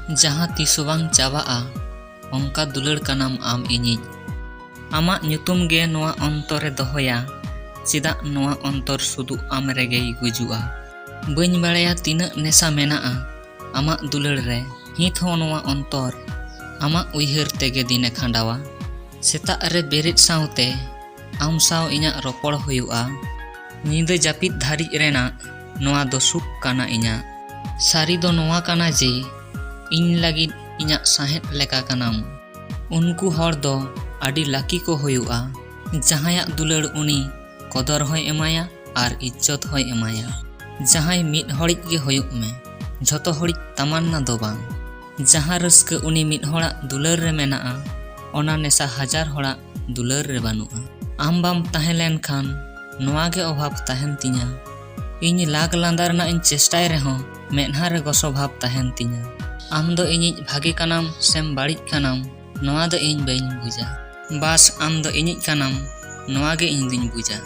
ᱡᱟᱦᱟᱸ ᱛᱤᱥ ᱵᱟᱝ ᱪᱟᱵᱟᱜᱼᱟ ᱚᱱᱠᱟ ᱫᱩᱞᱟᱹᱲ ᱠᱟᱱᱟᱢ ᱟᱢ ᱤᱧᱤᱡ। ᱟᱢᱟᱜ ᱧᱩᱛᱩᱢ ᱜᱮ ᱱᱚᱣᱟ ᱚᱱᱛᱚᱨᱮ ᱫᱚᱦᱚᱭᱟ, ᱪᱮᱫᱟᱜ ᱱᱚᱣᱟ ᱚᱱᱛᱚᱨ ᱥᱩᱫᱩ ᱟᱢ ᱨᱮᱜᱮᱭ ᱜᱩᱡᱩᱜᱼᱟ। ᱵᱟᱹᱧ ᱵᱟᱲᱟᱭᱟ ᱛᱤᱱᱟᱹᱜ ᱱᱮᱥᱟ ᱢᱮᱱᱟᱜᱼᱟ ᱟᱢᱟᱜ ᱫᱩᱞᱟᱹᱲ ᱨᱮ, ᱱᱤᱛ ᱦᱚᱸ ᱱᱚᱣᱟ ᱚᱱᱛᱚᱨ ᱟᱢᱟᱜ ᱩᱭᱦᱟᱹᱨ ᱛᱮᱜᱮ ᱫᱤᱱᱮ ᱠᱷᱟᱸᱰᱟᱣᱟ। ᱥᱮᱛᱟᱜ ᱨᱮ ᱵᱮᱨᱮᱫ ᱥᱟᱶᱛᱮ ᱟᱢ ᱥᱟᱶ ᱤᱧᱟᱹᱜ ᱨᱚᱯᱚᱲ ᱦᱩᱭᱩᱜᱼᱟ। ᱧᱤᱫᱟᱹ ᱡᱟᱹᱯᱤᱫ ᱫᱷᱟᱹᱨᱤᱡ ᱨᱮᱱᱟᱜ ᱱᱚᱣᱟ ᱫᱚ ᱥᱩᱠ ᱠᱟᱱᱟ ᱤᱧᱟᱹᱜ। ᱥᱟᱹᱨᱤ ᱫᱚ ᱱᱚᱣᱟ ᱠᱟᱱᱟ ᱡᱮ ᱤᱧ ᱞᱟᱹᱜᱤᱫ ᱤᱧᱟᱹᱜ ᱥᱟᱸᱦᱮᱫ ᱞᱮᱠᱟ ᱠᱟᱱᱟᱢ। ᱩᱱᱠᱩ ᱦᱚᱲ ᱫᱚ ᱟᱹᱰᱤ ᱞᱟᱹᱠᱤ ᱠᱚ ᱦᱩᱭᱩᱜᱼᱟ ᱡᱟᱦᱟᱸᱭᱟᱜ ᱫᱩᱞᱟᱹᱲ ᱩᱱᱤ ᱠᱚᱫᱚᱨ ᱦᱚᱸᱭ ᱮᱢᱟᱭᱟ ᱟᱨ ᱤজ্ᱡᱚᱛ ᱦᱚᱸᱭ ᱮᱢᱟᱭᱟ। ᱡᱟᱦᱟᱸᱭ ᱢᱤᱫ ᱦᱚᱲᱤᱡ ᱜᱮ ᱦᱩᱭᱩᱜ ᱢᱮ, ᱡᱷᱚᱛᱚ ᱦᱚᱲᱤᱡ ᱛᱟᱢᱟᱱᱱᱟ ᱫᱚ ᱵᱟᱝ। ᱡᱟᱦᱟᱸ ᱨᱟᱹᱥᱠᱟᱹ ᱩᱱᱤ ᱢᱤᱫ ᱦᱚᱲᱟᱜ ᱫᱩᱞᱟᱹᱲ ᱨᱮ ᱢᱮᱱᱟᱜᱼᱟ, ᱚᱱᱟ ᱱᱮᱥᱟ ᱦᱟᱡᱟᱨ ᱦᱚᱲᱟᱜ ᱫᱩᱞᱟᱹᱲ ᱨᱮ ᱵᱟᱹᱱᱩᱜᱼᱟ। ᱟᱢ ᱵᱟᱢ ᱛᱟᱦᱮᱸ ᱞᱮᱱᱠᱷᱟᱱ ᱱᱚᱣᱟ ᱜᱮ ᱚᱵᱷᱟᱵ ᱛᱟᱦᱮᱱ ᱛᱤᱧᱟ। ᱤᱧ ᱞᱟᱜ ᱞᱟᱸᱫᱟ ᱨᱮᱱᱟᱜ ᱤᱧ ᱪᱮᱥᱴᱟᱭ ᱨᱮᱦᱚᱸ ᱢᱮᱫᱦᱟ ᱨᱮ ᱜᱚᱥᱚ ᱵᱷᱟᱵ ᱛᱟᱦᱮᱱ ᱛᱤᱧᱟ। ᱟᱢ ᱫᱚ ᱤᱧᱤᱡ ᱵᱷᱟᱜᱮ ᱠᱟᱱᱟᱢ ᱥᱮᱢ ᱵᱟᱹᱲᱤᱡ ᱠᱟᱱᱟᱢ ᱱᱚᱣᱟ ᱫᱚ ᱤᱧ ᱵᱟᱹᱧ ᱵᱩᱡᱟ। ᱵᱟᱥ ᱟᱢ ᱫᱚ ᱤᱧᱤᱡ ᱠᱟᱱᱟᱢ, ᱱᱚᱣᱟ ᱜᱮ ᱤᱧ ᱫᱩᱧ ᱵᱩᱡᱟ।